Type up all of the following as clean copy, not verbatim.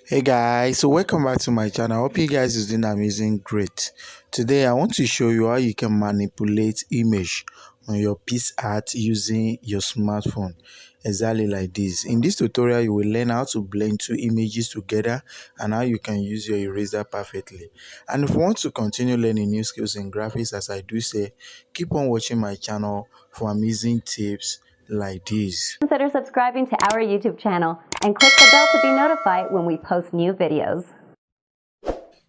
Hey guys, so welcome back to my channel. I hope you guys is doing amazing. Great. Today I want to show you how you can manipulate image on your Picsart using your smartphone, exactly like this. In this tutorial you will learn how to blend two images together and how you can use your eraser perfectly. And if you want to continue learning new skills in graphics, as I do say, keep on watching my channel for amazing tips like this. Consider subscribing to our YouTube channel and click the bell to be notified when we post new videos.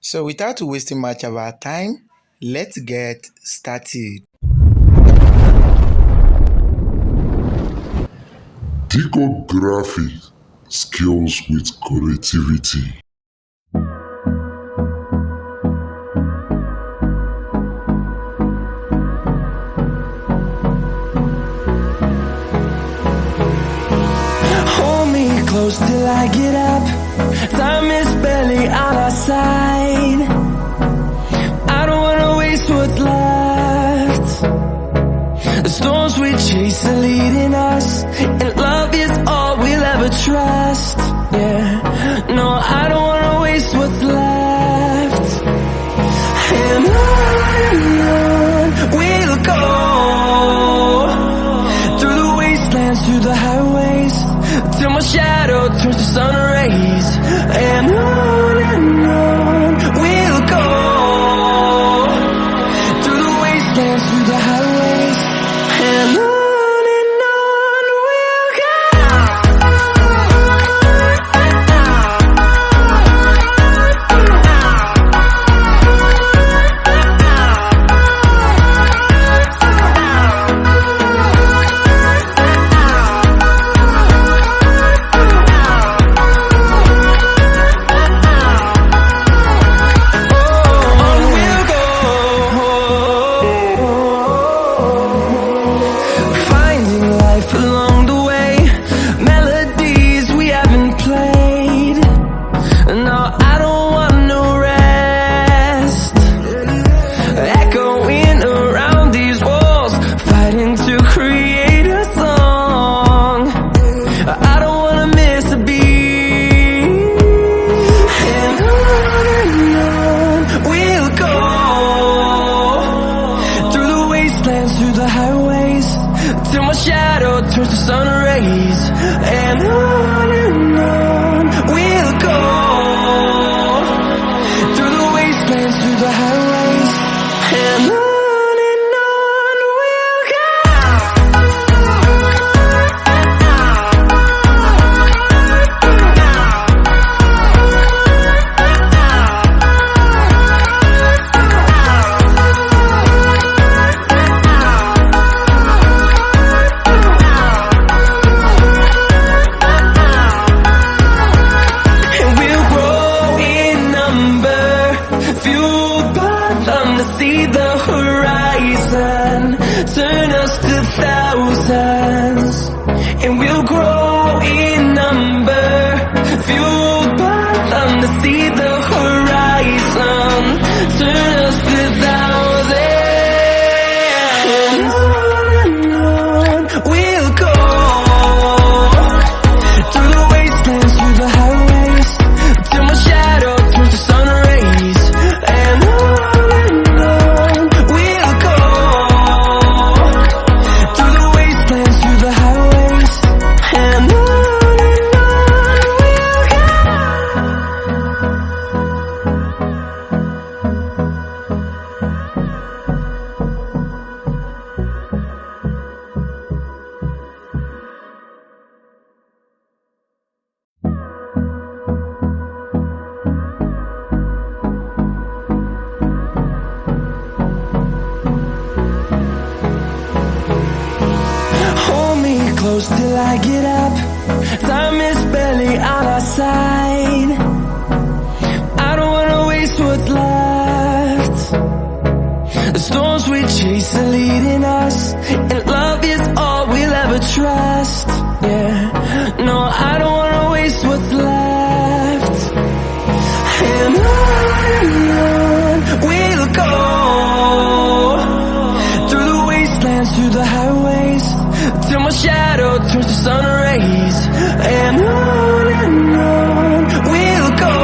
So without wasting much of our time, let's get started. Decode graphic skills with creativity. Close till I get up. Time is barely on our side. I don't wanna waste what's left. The storms we chase are leading us, and love is all we'll ever trust. Yeah, no, I don't wanna waste what's left. And on we'll go, through the wastelands, through the highways, till my shadow turns to sun rays. And on we'll go, through the wastelands, through the highways. And on we'll go. Through the highways, till my shadow turns to sun rays. And on we'll go, through the wastelands, through the highways. And on we'll go. See the horizon turn us to thousands, and we'll grow in number, fueled by them to see the horizon turn us to thousands. And on we'll go, through the wastelands, through the highways, till my shadow turns to sun rays. And close till I get up. Time is barely on our side. I don't wanna waste what's left. The storms we chase are leading us, and love is all we'll ever trust. Yeah, no, I don't wanna waste what's left. And on we'll go, through the wastelands, through the highways, till my shadow turns to sun rays. And on we'll go,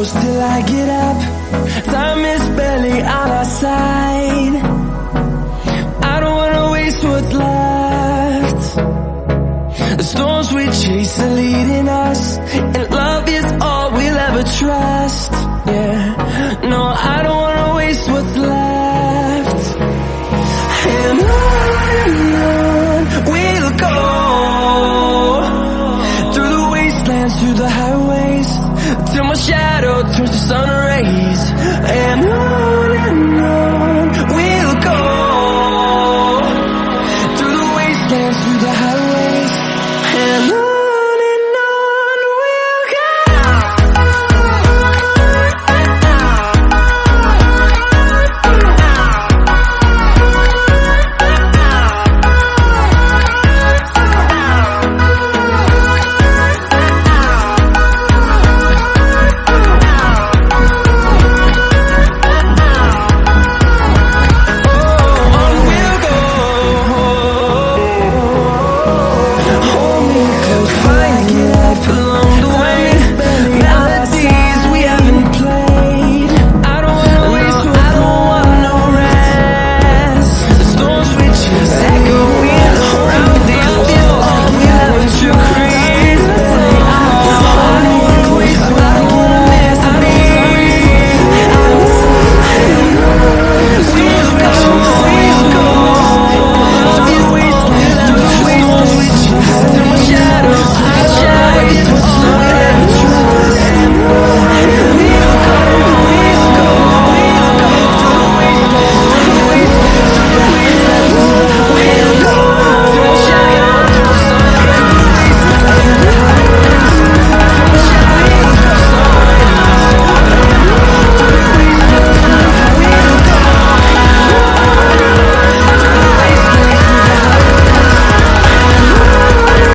close till I get up. Time is barely on our side. I don't wanna waste what's left. The storms we chase are leading us, and love is all we'll ever trust. Yeah, no, I don't wanna waste what's left. And